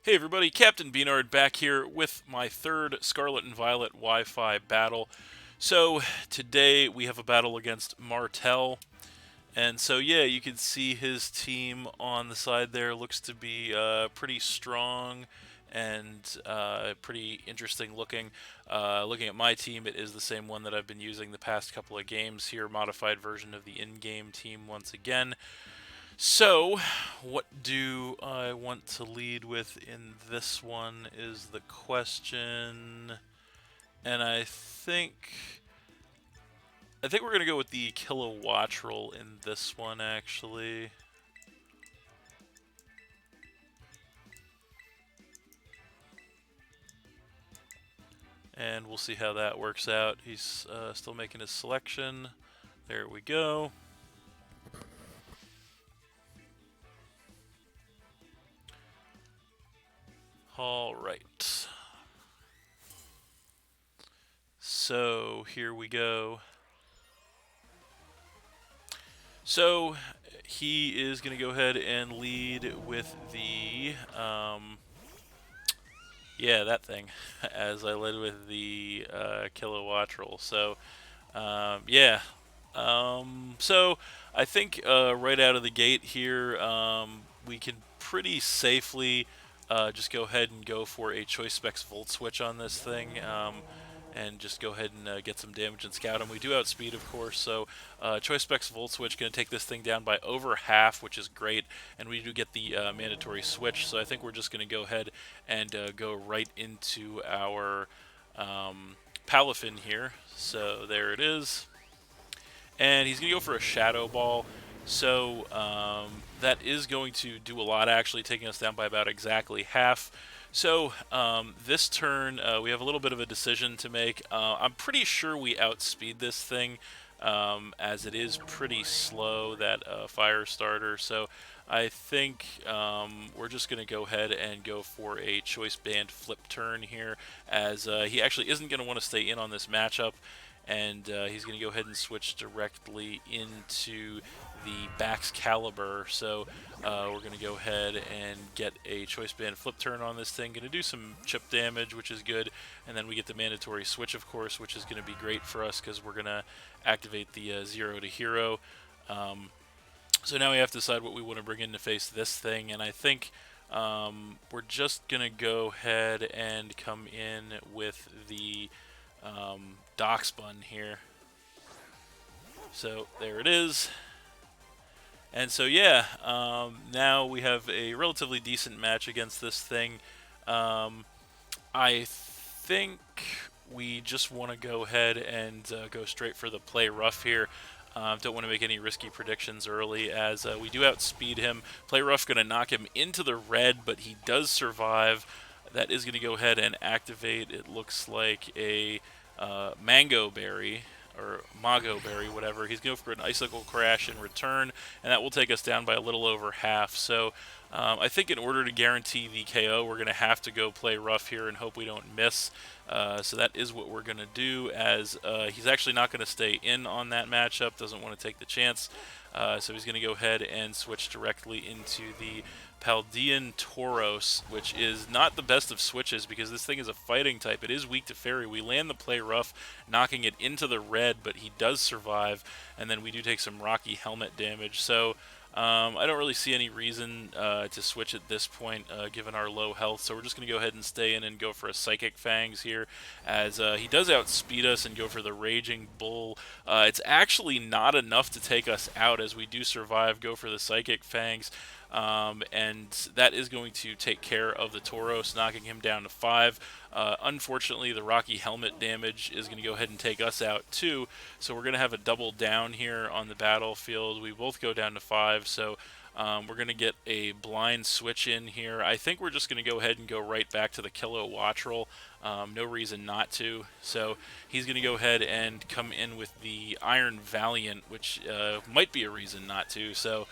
Hey everybody, Captain B-Nard back here with my third Scarlet and Violet Wi-Fi battle. So today we have a battle against Martel, and so yeah, you can see his team on the side there looks to be pretty strong and pretty interesting looking. Looking at my team, it is the same one that I've been using the past couple of games here, modified version of the in-game team once again. So, what do I want to lead with in this one is the question, and I think we're gonna go with the kilowatt roll in this one actually, and we'll see how that works out. He's still making his selection. There we go. All right. So here we go. So he is going to go ahead and lead with the, yeah, that thing, as I led with the kilowatt roll. So, yeah. So I think right out of the gate here, we can pretty safely just go ahead and go for a choice specs volt switch on this thing. And just go ahead and get some damage and scout him. We do outspeed, of course, so Choice Specs Volt Switch going to take this thing down by over half, which is great, and we do get the mandatory switch, so I think we're just going to go ahead and go right into our Palafin here. So there it is. And he's going to go for a Shadow Ball, so that is going to do a lot, actually, taking us down by about exactly half. So this turn, we have a little bit of a decision to make. I'm pretty sure we outspeed this thing, as it is pretty slow, that fire starter. So I think we're just going to go ahead and go for a choice band flip turn here, as he actually isn't going to want to stay in on this matchup. And he's going to go ahead and switch directly into the Bax Caliber. So we're going to go ahead and get a Choice Band Flip Turn on this thing. Going to do some chip damage, which is good. And then we get the mandatory switch, of course, which is going to be great for us because we're going to activate the 0 to hero. So now we have to decide what we want to bring in to face this thing. And I think we're just going to go ahead and come in with the Dock Spun here. So there it is. And so yeah, now we have a relatively decent match against this thing. I think we just want to go ahead and go straight for the play rough here. Don't want to make any risky predictions early, as we do outspeed him. Play rough going to knock him into the red, but he does survive. That is going to go ahead and activate, it looks like, a Mango Berry, or Mago Berry, whatever. He's going to go for an Icicle Crash in return, and that will take us down by a little over half. So I think in order to guarantee the KO, we're going to have to go play rough here and hope we don't miss. So that is what we're going to do, as he's actually not going to stay in on that matchup, doesn't want to take the chance. So he's going to go ahead and switch directly into the Paldean Tauros, which is not the best of switches because this thing is a fighting type. It is weak to fairy. We land the play rough, knocking it into the red, but he does survive, and then we do take some rocky helmet damage. So I don't really see any reason to switch at this point, given our low health. So we're just going to go ahead and stay in and go for a Psychic Fangs here, as he does outspeed us and go for the Raging Bull. It's actually not enough to take us out, as we do survive, go for the Psychic Fangs. And that is going to take care of the Tauros, knocking him down to 5. Unfortunately, the Rocky Helmet damage is going to go ahead and take us out too, so we're going to have a double down here on the battlefield. We both go down to 5, so we're going to get a blind switch in here. I think we're just going to go ahead and go right back to the kilowatt roll. No reason not to. So he's going to go ahead and come in with the Iron Valiant, which might be a reason not to. So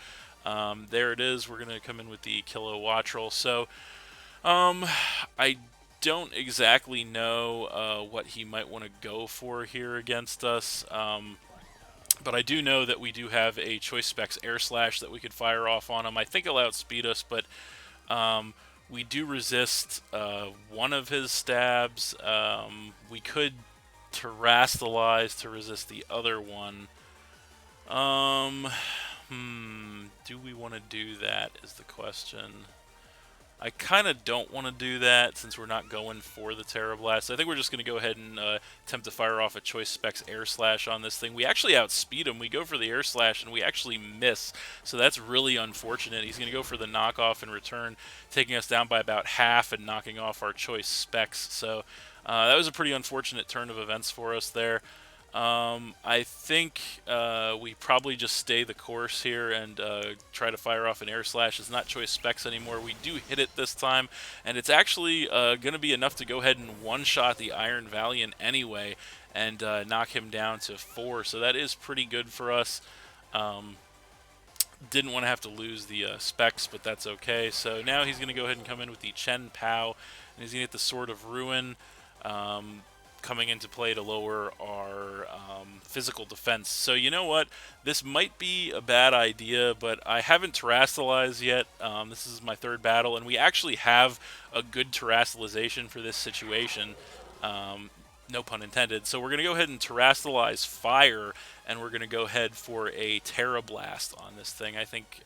there it is. We're going to come in with the kilowatt roll. So I don't exactly know what he might want to go for here against us. But I do know that we do have a Choice Specs Air Slash that we could fire off on him. I think he'll outspeed us, but We do resist one of his stabs. We could terastalize to resist the other one. Do we want to do that is the question. I kind of don't want to do that since we're not going for the Terra Blast. I think we're just going to go ahead and attempt to fire off a Choice Specs Air Slash on this thing. We actually outspeed him. We go for the Air Slash and we actually miss. So that's really unfortunate. He's going to go for the knockoff in return, taking us down by about half and knocking off our Choice Specs. So that was a pretty unfortunate turn of events for us there. I think we probably just stay the course here and try to fire off an Air Slash. It's not Choice Specs anymore. We do hit it this time, and it's actually going to be enough to go ahead and one-shot the Iron Valiant anyway and knock him down to 4. So that is pretty good for us. Didn't want to have to lose the Specs, but that's okay. So now he's going to go ahead and come in with the Chen Pao, and he's going to get the Sword of Ruin. Coming into play to lower our physical defense. So you know what? This might be a bad idea, but I haven't terastallized yet. This is my 3rd battle, and we actually have a good terastallization for this situation. No pun intended. So we're going to go ahead and terastallize fire, and we're going to go ahead for a Terra Blast on this thing. I think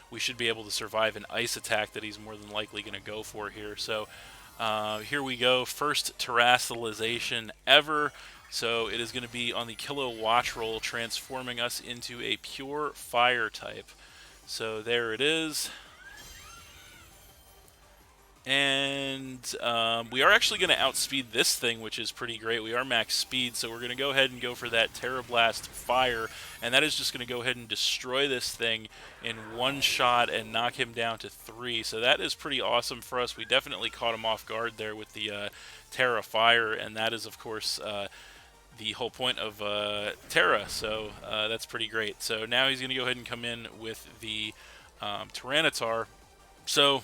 we should be able to survive an ice attack that he's more than likely going to go for here. So here we go, first terastallization ever. So it is going to be on the Kilo Watch Roll, transforming us into a pure fire type. So there it is. And we are actually going to outspeed this thing, which is pretty great. We are max speed, so we're going to go ahead and go for that Terra Blast Fire, and that is just going to go ahead and destroy this thing in one shot and knock him down to 3. So that is pretty awesome for us. We definitely caught him off guard there with the Terra Fire, and that is, of course, the whole point of Terra, so that's pretty great. So now he's going to go ahead and come in with the Tyranitar. So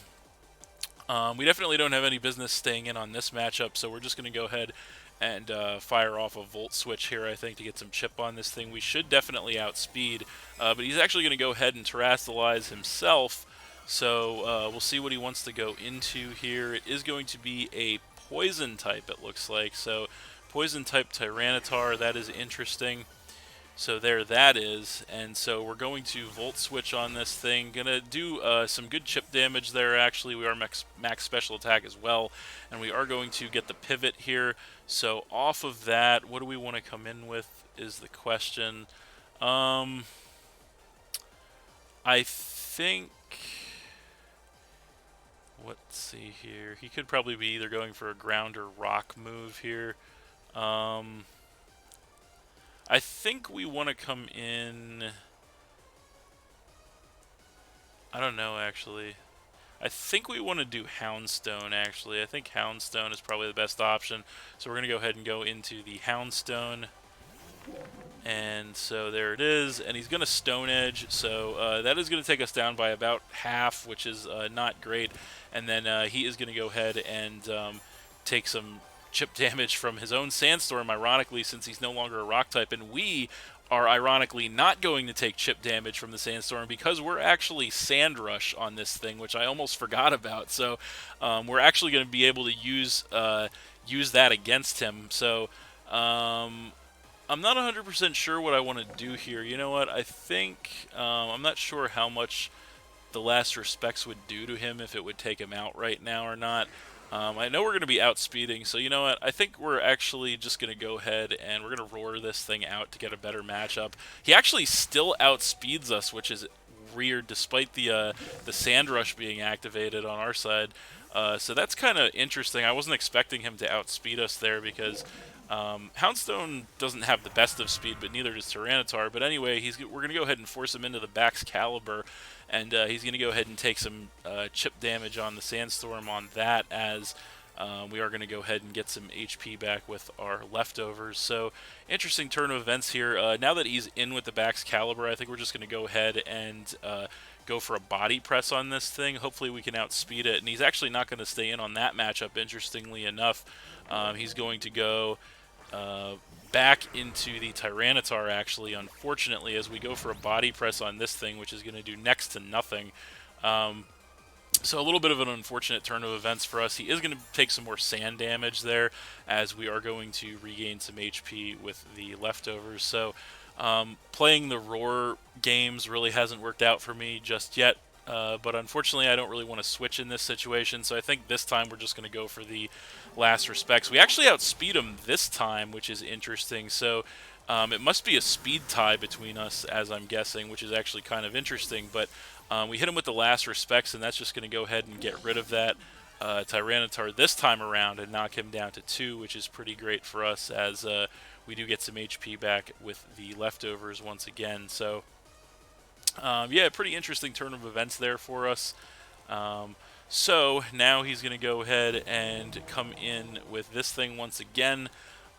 we definitely don't have any business staying in on this matchup, so we're just going to go ahead and fire off a Volt Switch here, I think, to get some chip on this thing. We should definitely outspeed, but he's actually going to go ahead and terastallize himself, so we'll see what he wants to go into here. It is going to be a Poison type, it looks like, so Poison type Tyranitar, that is interesting. So there that is, and so we're going to Volt Switch on this thing. Gonna do some good chip damage there, actually. We are max special attack as well, and we are going to get the pivot here. So off of that, what do we want to come in with is the question. I think, let's see here. He could probably be either going for a ground or rock move here. I think we want to come in, I don't know, actually. I think we want to do Houndstone, actually. I think Houndstone is probably the best option. So we're going to go ahead and go into the Houndstone. And so there it is. And he's going to Stone Edge. So that is going to take us down by about half, which is not great. And then he is going to go ahead and take some chip damage from his own Sandstorm, ironically, since he's no longer a rock type, and we are ironically not going to take chip damage from the Sandstorm because we're actually Sand Rush on this thing, which I almost forgot about. So we're actually going to be able to use that against him. So I'm not 100% sure what I want to do here. You know what? I think I'm not sure how much the Last Respects would do to him, if it would take him out right now or not. I know we're going to be outspeeding, so you know what? I think we're actually just going to go ahead and we're going to roar this thing out to get a better matchup. He actually still outspeeds us, which is weird, despite the Sand Rush being activated on our side. So that's kind of interesting. I wasn't expecting him to outspeed us there because Houndstone doesn't have the best of speed, but neither does Tyranitar. But anyway, we're going to go ahead and force him into the Baxcalibur, and he's going to go ahead and take some chip damage on the Sandstorm on that, as we are going to go ahead and get some HP back with our leftovers. So interesting turn of events here. Now that he's in with the Baxcalibur, I think we're just going to go ahead and go for a body press on this thing. Hopefully we can outspeed it, and he's actually not going to stay in on that matchup, interestingly enough. He's going to go back into the Tyranitar, actually, unfortunately, as we go for a body press on this thing, which is going to do next to nothing. So a little bit of an unfortunate turn of events for us. He is going to take some more sand damage there, as we are going to regain some HP with the leftovers. So playing the Roar games really hasn't worked out for me just yet. But unfortunately, I don't really want to switch in this situation, so I think this time we're just going to go for the last respects. We actually outspeed him this time, which is interesting. So it must be a speed tie between us, as I'm guessing, which is actually kind of interesting. But we hit him with the last respects, and that's just going to go ahead and get rid of that Tyranitar this time around and knock him down to 2, which is pretty great for us, as we do get some HP back with the leftovers once again. So yeah, pretty interesting turn of events there for us. So now he's going to go ahead and come in with this thing once again.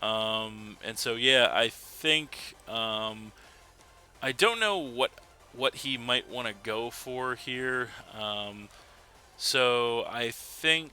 And so yeah, I think I don't know what he might want to go for here. So I think,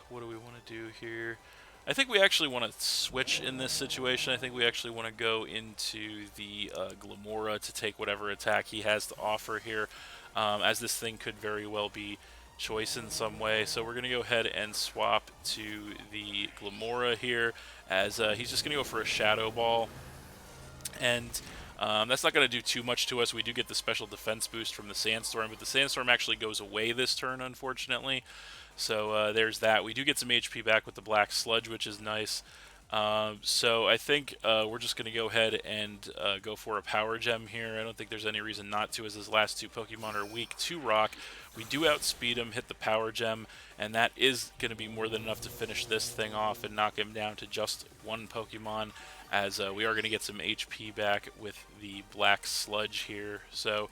what do we want to do here? I think we actually want to switch in this situation. I think we actually want to go into the Glamora to take whatever attack he has to offer here, as this thing could very well be choice in some way. So we're going to go ahead and swap to the Glamora here, as he's just going to go for a Shadow Ball. And that's not going to do too much to us. We do get the special defense boost from the Sandstorm, but the Sandstorm actually goes away this turn, unfortunately. So there's that. We do get some HP back with the Black Sludge, which is nice. So I think we're just going to go ahead and go for a Power Gem here. I don't think there's any reason not to, as his last 2 Pokemon are weak to Rock. We do outspeed him, hit the Power Gem, and that is going to be more than enough to finish this thing off and knock him down to just 1 Pokemon, as we are going to get some HP back with the Black Sludge here. So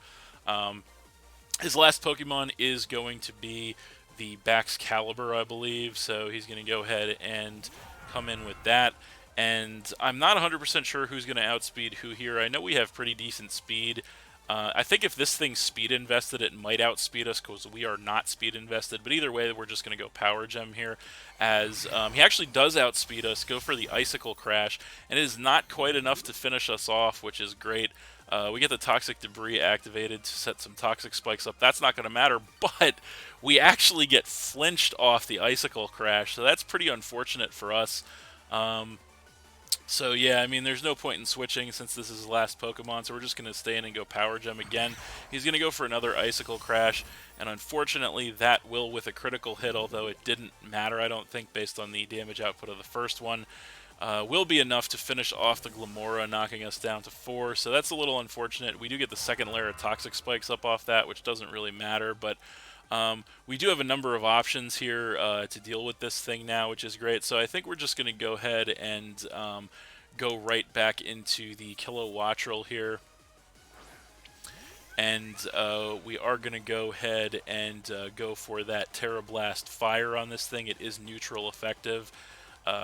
his last Pokemon is going to be the Baxcalibur, I believe, so he's going to go ahead and come in with that. And I'm not 100% sure who's going to outspeed who here. I know we have pretty decent speed. I think if this thing's speed invested, it might outspeed us, because we are not speed invested. But either way, we're just going to go Power Gem here, as he actually does outspeed us, go for the Icicle Crash, and it is not quite enough to finish us off, which is great. We get the Toxic Debris activated to set some Toxic Spikes up. That's not going to matter, but we actually get flinched off the Icicle Crash, so that's pretty unfortunate for us. So yeah, I mean, there's no point in switching since this is his last Pokemon, so we're just going to stay in and go Power Gem again. He's going to go for another Icicle Crash, and unfortunately that will with a critical hit, although it didn't matter, I don't think, based on the damage output of the first one. Will be enough to finish off the Glamora, knocking us down to 4, so that's a little unfortunate. We do get the second layer of Toxic Spikes up off that, which doesn't really matter, but we do have a number of options here to deal with this thing now, which is great. So I think we're just going to go ahead and go right back into the Kilowattrel here. And we are going to go ahead and go for that Terra Blast Fire on this thing. It is neutral effective.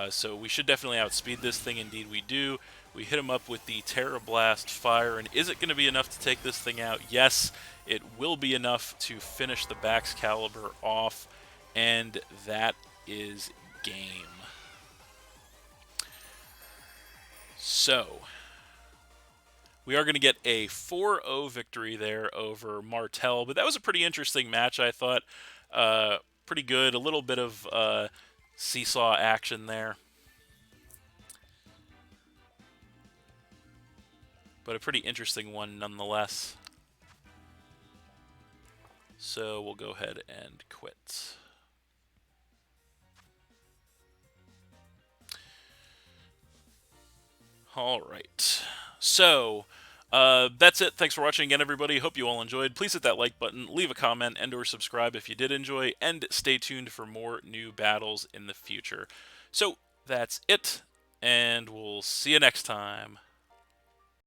So we should definitely outspeed this thing. Indeed we do. We hit him up with the Terra Blast Fire, and is it going to be enough to take this thing out? Yes, it will be enough to finish the Baxcalibur off, and that is game. So we are going to get a 4-0 victory there over Martel, but that was a pretty interesting match, I thought. Pretty good, a little bit of seesaw action there, but a pretty interesting one nonetheless. So we'll go ahead and quit. All right. So that's it. Thanks for watching again, everybody. Hope you all enjoyed. Please hit that like button, leave a comment, and or subscribe if you did enjoy, and stay tuned for more new battles in the future. So that's it, and we'll see you next time.